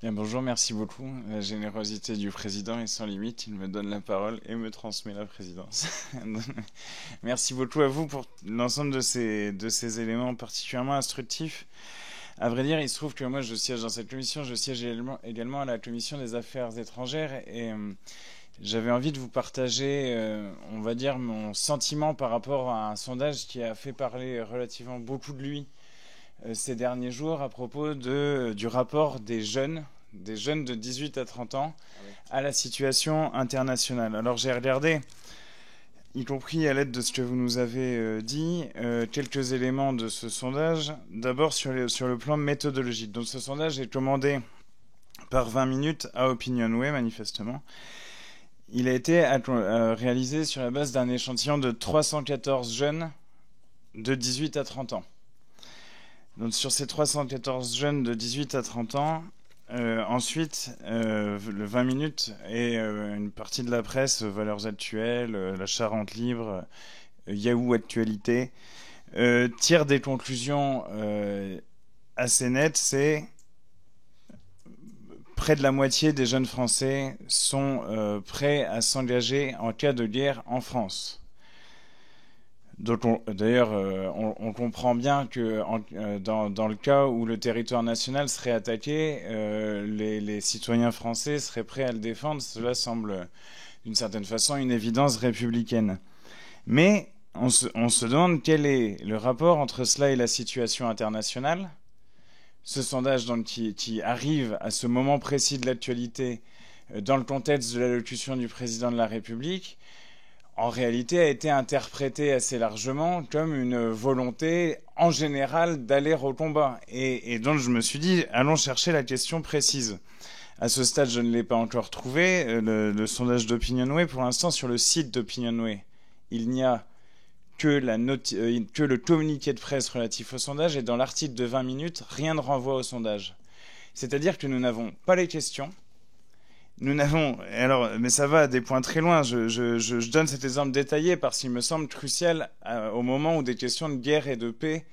Bien, bonjour, merci beaucoup. La générosité du président est sans limite. Il me donne la parole et me transmet la présidence. Merci beaucoup à vous pour l'ensemble de ces éléments particulièrement instructifs. À vrai dire, il se trouve que moi, je siège dans cette commission. Je siège également à la commission des affaires étrangères et j'avais envie de vous partager, on va dire, mon sentiment par rapport à un sondage qui a fait parler relativement beaucoup de lui ces derniers jours à propos du rapport des jeunes de 18 à 30 ans, à la situation internationale. Alors j'ai regardé, y compris à l'aide de ce que vous nous avez dit, quelques éléments de ce sondage. D'abord sur le plan méthodologique. Donc ce sondage est commandé par 20 minutes à Opinionway, manifestement. Il a été réalisé sur la base d'un échantillon de 314 jeunes de 18 à 30 ans. Donc sur ces 314 jeunes de 18 à 30 ans, ensuite, le 20 minutes et une partie de la presse, Valeurs Actuelles, La Charente Libre, Yahoo Actualité, tire des conclusions assez nettes. C'est près de la moitié des jeunes Français sont prêts à s'engager en cas de guerre en France. Donc, d'ailleurs, on comprend bien que dans le cas où le territoire national serait attaqué, les citoyens français seraient prêts à le défendre. Cela semble, d'une certaine façon, une évidence républicaine. Mais on se demande quel est le rapport entre cela et la situation internationale. Ce sondage donc, qui arrive à ce moment précis de l'actualité dans le contexte de l'allocution du président de la République, en réalité a été interprété assez largement comme une volonté en général d'aller au combat. Et donc je me suis dit, allons chercher la question précise. À ce stade, je ne l'ai pas encore trouvé. Le sondage d'Opinionway, pour l'instant, sur le site d'Opinionway, il n'y a que le communiqué de presse relatif au sondage, et dans l'article de 20 minutes, rien ne renvoie au sondage. C'est-à-dire que nous n'avons pas les questions. Nous n'avons, alors, mais ça va à des points très loin. Je donne cet exemple détaillé parce qu'il me semble crucial au moment où des questions de guerre et de paix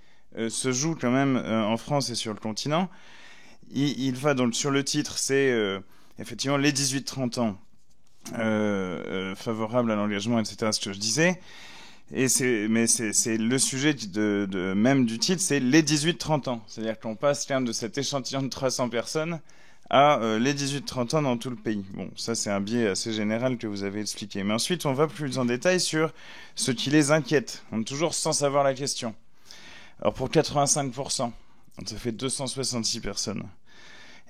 se jouent quand même en France et sur le continent. Il va donc sur le titre, c'est effectivement les 18-30 ans favorables à l'engagement, etc. Ce que je disais. Mais c'est le sujet même du titre, c'est les 18-30 ans. C'est-à-dire qu'on passe quand même de cet échantillon de 300 personnes à les 18-30 ans dans tout le pays. Bon, ça c'est un biais assez général que vous avez expliqué. Mais ensuite, on va plus en détail sur ce qui les inquiète. On est toujours sans savoir la question. Alors pour 85%, donc ça fait 266 personnes,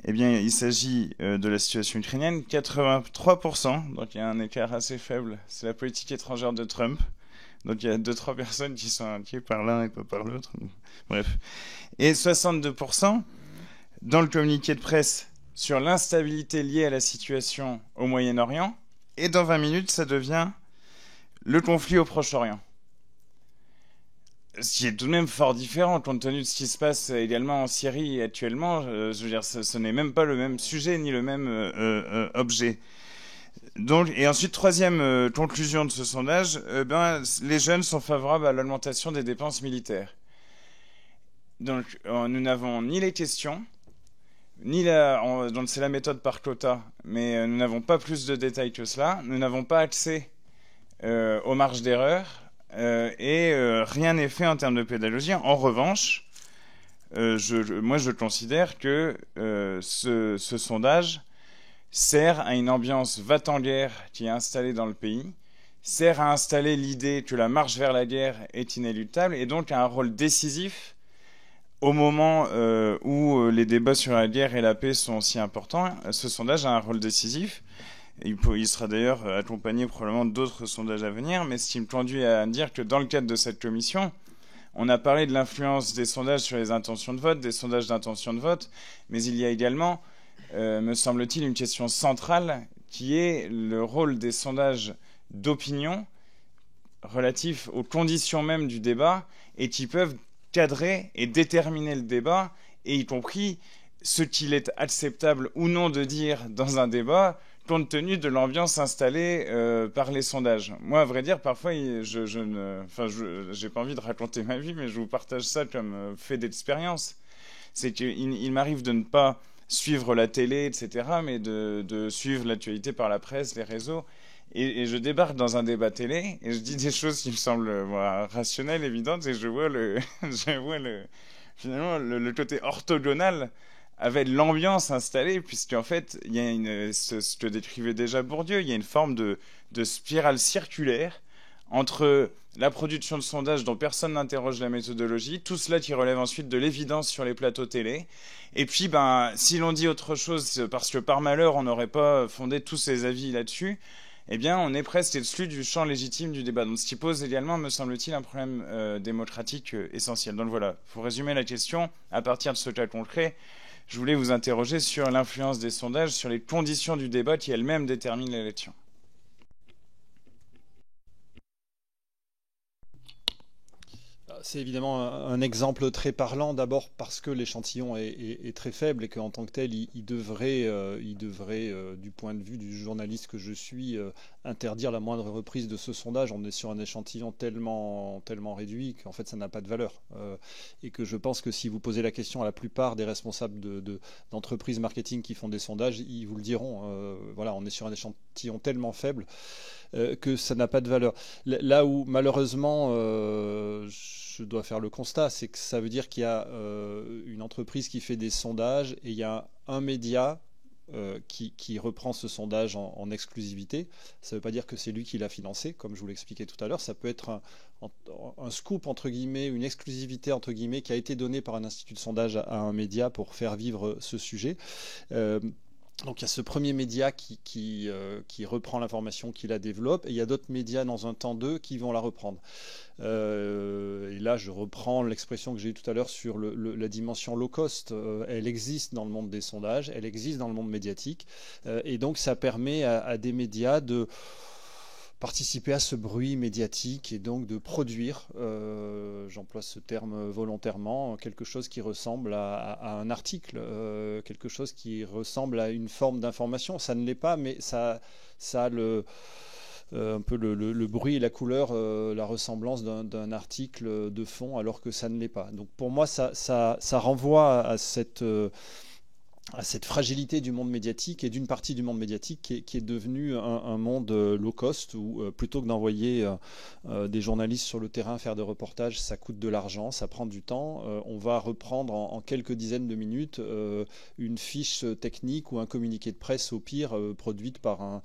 eh bien il s'agit de la situation ukrainienne. 83%, donc il y a un écart assez faible, c'est la politique étrangère de Trump. Donc il y a 2-3 personnes qui sont inquiètes par l'un et pas par l'autre. Bref. Et 62% dans le communiqué de presse sur l'instabilité liée à la situation au Moyen-Orient. Et dans 20 minutes, ça devient le conflit au Proche-Orient. Ce qui est tout de même fort différent compte tenu de ce qui se passe également en Syrie actuellement. Je veux dire, ce n'est même pas le même sujet ni le même objet. Donc, et ensuite, troisième conclusion de ce sondage, les jeunes sont favorables à l'augmentation des dépenses militaires. Donc, nous n'avons ni les questions, donc c'est la méthode par quota, mais nous n'avons pas plus de détails que cela. Nous n'avons pas accès aux marges d'erreur et rien n'est fait en termes de pédagogie. En revanche, moi je considère que ce sondage sert à une ambiance va-t-en-guerre qui est installée dans le pays, sert à installer l'idée que la marche vers la guerre est inéluctable et donc a un rôle décisif au moment où les débats sur la guerre et la paix sont si importants. Ce sondage a un rôle décisif. Il sera d'ailleurs accompagné probablement d'autres sondages à venir, mais ce qui me conduit à dire que dans le cadre de cette commission, on a parlé de l'influence des sondages sur les intentions de vote, des sondages d'intention de vote, mais il y a également me semble-t-il, une question centrale qui est le rôle des sondages d'opinion relatifs aux conditions mêmes du débat et qui peuvent cadrer et déterminer le débat, et y compris ce qu'il est acceptable ou non de dire dans un débat compte tenu de l'ambiance installée par les sondages. Moi, à vrai dire, parfois, j'ai pas envie de raconter ma vie, mais je vous partage ça comme fait d'expérience. C'est qu'il m'arrive de ne pas suivre la télé, etc., mais de suivre l'actualité par la presse, les réseaux. Et je débarque dans un débat télé et je dis des choses qui me semblent moi, rationnelles, évidentes, et je vois je vois finalement le côté orthogonal avec l'ambiance installée, puisqu'en fait, il y a ce que décrivait déjà Bourdieu, il y a une forme de spirale circulaire entre la production de sondages dont personne n'interroge la méthodologie, tout cela qui relève ensuite de l'évidence sur les plateaux télé, et puis ben, si l'on dit autre chose, parce que par malheur on n'aurait pas fondé tous ces avis là-dessus, eh bien on est presque exclu du champ légitime du débat. Donc ce qui pose également, me semble-t-il, un problème démocratique essentiel. Donc voilà, pour résumer la question, à partir de ce cas concret, je voulais vous interroger sur l'influence des sondages, sur les conditions du débat qui elles-mêmes déterminent l'élection. C'est évidemment un exemple très parlant, d'abord parce que l'échantillon est très faible et qu'en tant que tel, il devrait, du point de vue du journaliste que je suis, interdire la moindre reprise de ce sondage. On est sur un échantillon tellement, tellement réduit qu'en fait, ça n'a pas de valeur. Et que je pense que si vous posez la question à la plupart des responsables d'entreprises marketing qui font des sondages, ils vous le diront. Voilà, on est sur un échantillon tellement faible que ça n'a pas de valeur. Là où malheureusement je dois faire le constat, c'est que ça veut dire qu'il y a une entreprise qui fait des sondages et il y a un média qui reprend ce sondage en exclusivité. Ça ne veut pas dire que c'est lui qui l'a financé, comme je vous l'expliquais tout à l'heure. Ça peut être un scoop, entre guillemets, une exclusivité, entre guillemets, qui a été donnée par un institut de sondage à un média pour faire vivre ce sujet. Donc il y a ce premier média qui reprend l'information, qui la développe, et il y a d'autres médias dans un temps d'eux qui vont la reprendre. Et là, je reprends l'expression que j'ai eue tout à l'heure sur la dimension low cost. Elle existe dans le monde des sondages, elle existe dans le monde médiatique, et donc ça permet à des médias de participer à ce bruit médiatique et donc de produire, j'emploie ce terme volontairement, quelque chose qui ressemble à un article, quelque chose qui ressemble à une forme d'information. Ça ne l'est pas, mais ça a un peu le bruit et la couleur, la ressemblance d'un article de fond, alors que ça ne l'est pas. Donc pour moi, ça renvoie à cette fragilité du monde médiatique et d'une partie du monde médiatique qui est devenu un monde low cost où plutôt que d'envoyer des journalistes sur le terrain faire des reportages, ça coûte de l'argent, ça prend du temps. On va reprendre en quelques dizaines de minutes une fiche technique ou un communiqué de presse au pire produite par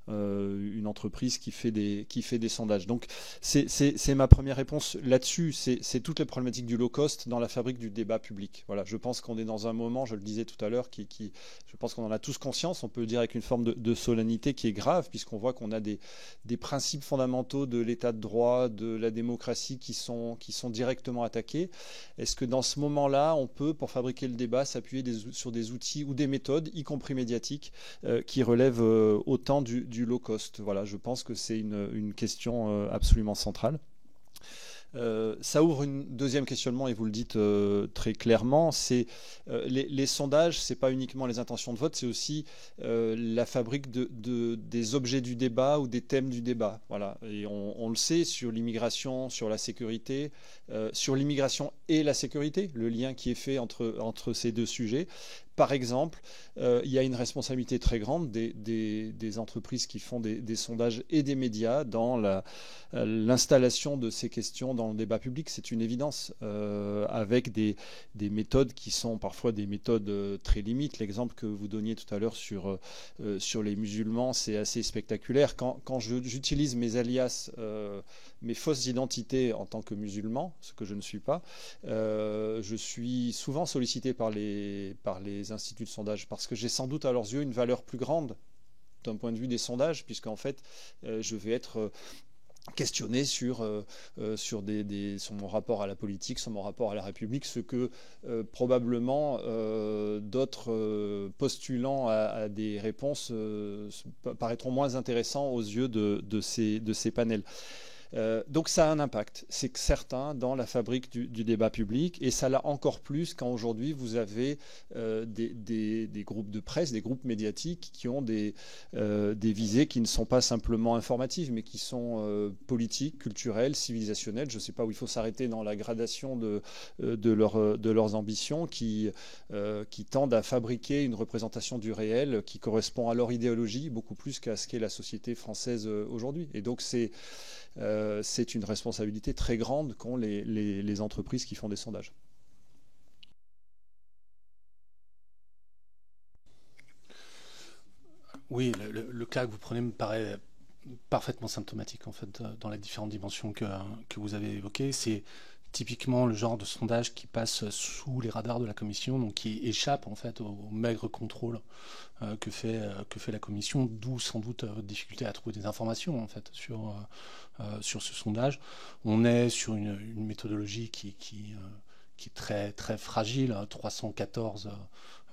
une entreprise qui fait des sondages. Donc c'est ma première réponse là-dessus. C'est toutes les problématiques du low cost dans la fabrique du débat public. Voilà, je pense qu'on est dans un moment, je le disais tout à l'heure, je pense qu'on en a tous conscience, on peut le dire avec une forme de solennité qui est grave, puisqu'on voit qu'on a des principes fondamentaux de l'état de droit, de la démocratie qui sont directement attaqués. Est-ce que dans ce moment-là, on peut, pour fabriquer le débat, s'appuyer sur des outils ou des méthodes, y compris médiatiques, qui relèvent autant du low cost? Voilà, je pense que c'est une question absolument centrale. Ça ouvre un deuxième questionnement, et vous le dites très clairement, c'est les sondages, c'est pas uniquement les intentions de vote, c'est aussi la fabrique des objets du débat ou des thèmes du débat. Voilà. Et on le sait sur l'immigration, sur la sécurité, sur l'immigration et la sécurité, le lien qui est fait entre ces deux sujets. Par exemple, il y a une responsabilité très grande des entreprises qui font des sondages et des médias dans l'installation de ces questions dans le débat public. C'est une évidence, avec des méthodes qui sont parfois des méthodes très limites. L'exemple que vous donniez tout à l'heure sur les musulmans, c'est assez spectaculaire. Quand j'utilise mes alias, mes fausses identités en tant que musulman, ce que je ne suis pas, je suis souvent sollicité par les instituts de sondage parce que j'ai sans doute à leurs yeux une valeur plus grande d'un point de vue des sondages, puisqu'en fait je vais être questionné sur mon rapport à la politique, sur mon rapport à la République, ce que probablement d'autres postulant à des réponses paraîtront moins intéressants aux yeux de ces panels. Donc ça a un impact, c'est certain, dans la fabrique du débat public, et ça l'a encore plus quand aujourd'hui vous avez des groupes de presse, des groupes médiatiques qui ont des visées qui ne sont pas simplement informatives, mais qui sont politiques, culturelles, civilisationnelles. Je ne sais pas où il faut s'arrêter dans la gradation de leurs ambitions, qui tendent à fabriquer une représentation du réel qui correspond à leur idéologie beaucoup plus qu'à ce qu'est la société française aujourd'hui. Et donc c'est une responsabilité très grande qu'ont les entreprises qui font des sondages. Oui, le cas que vous prenez me paraît parfaitement symptomatique en fait dans les différentes dimensions que vous avez évoquées. C'est typiquement le genre de sondage qui passe sous les radars de la Commission, donc qui échappe en fait au maigre contrôle que fait la Commission, d'où sans doute votre difficulté à trouver des informations en fait sur ce sondage. On est sur une méthodologie qui est très très fragile, 314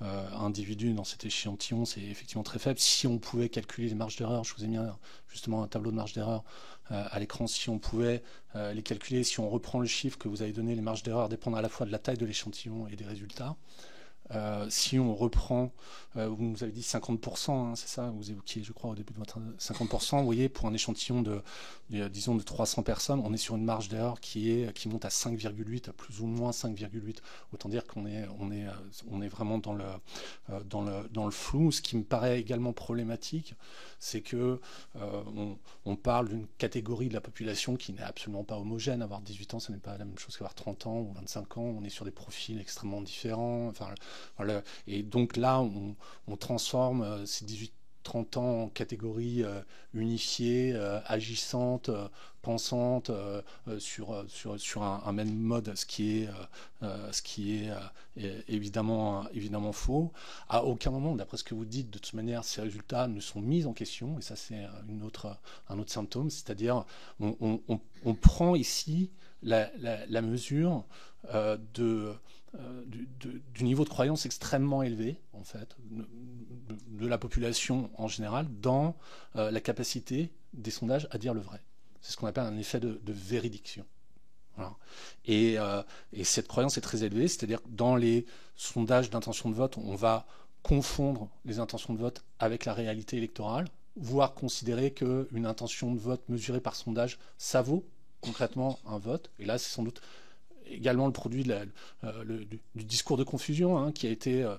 individus dans cet échantillon, c'est effectivement très faible. Si on pouvait calculer les marges d'erreur, je vous ai mis justement un tableau de marge d'erreur à l'écran, si on pouvait les calculer, si on reprend le chiffre que vous avez donné, les marges d'erreur dépendent à la fois de la taille de l'échantillon et des résultats. Si on reprend, vous nous avez dit 50%, hein, c'est ça, vous évoquiez, je crois, au début de votre 50%, vous voyez, pour un échantillon disons de 300 personnes, on est sur une marge d'erreur qui monte à 5,8, à plus ou moins 5,8. Autant dire qu'on est vraiment dans le flou. Ce qui me paraît également problématique, c'est que on parle d'une catégorie de la population qui n'est absolument pas homogène. Avoir 18 ans, ce n'est pas la même chose qu'avoir 30 ans ou 25 ans. On est sur des profils extrêmement différents. Enfin, voilà. Et donc là, on transforme ces 18-30 ans en catégories unifiées, agissantes, pensantes, sur un même mode, ce qui est évidemment faux. À aucun moment, d'après ce que vous dites, de toute manière, ces résultats ne sont mis en question, et ça c'est un autre symptôme, c'est-à-dire on prend ici la mesure du niveau de croyance extrêmement élevé, en fait, de la population en général, dans la capacité des sondages à dire le vrai. C'est ce qu'on appelle un effet de véridiction. Voilà. Et cette croyance est très élevée, c'est-à-dire que dans les sondages d'intention de vote, on va confondre les intentions de vote avec la réalité électorale, voire considérer qu'une intention de vote mesurée par sondage, ça vaut concrètement un vote. Et là, c'est sans doute également le produit du discours de confusion, hein, qui a été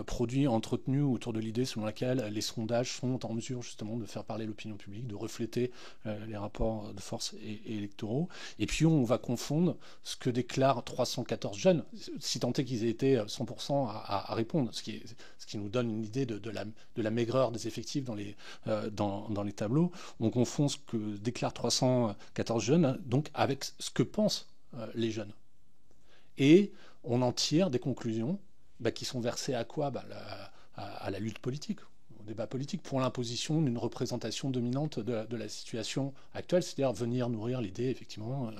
produit, entretenu autour de l'idée selon laquelle les sondages sont en mesure justement de faire parler l'opinion publique, de refléter les rapports de force électoraux. Et puis on va confondre ce que déclarent 314 jeunes, si tant est qu'ils aient été 100% à répondre, ce qui nous donne une idée de la maigreur des effectifs dans les tableaux. On confond ce que déclarent 314 jeunes donc avec ce que pensent les jeunes. Et on en tire des conclusions qui sont versées à quoi, à la lutte politique, au débat politique, pour l'imposition d'une représentation dominante de la situation actuelle, c'est-à-dire venir nourrir l'idée, effectivement,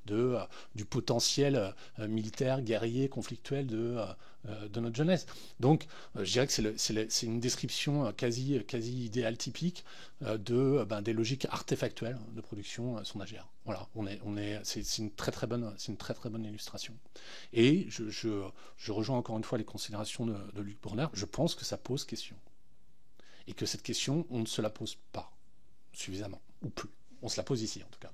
du potentiel militaire, guerrier, conflictuel de notre jeunesse. Donc, je dirais que c'est une description quasi idéale typique des logiques artefactuelles de production sondagère. Voilà, c'est une très très bonne illustration. Et je rejoins encore une fois les considérations de Luc Brunner. Je pense que ça pose question. Et que cette question, on ne se la pose pas suffisamment, ou plus. On se la pose ici, en tout cas.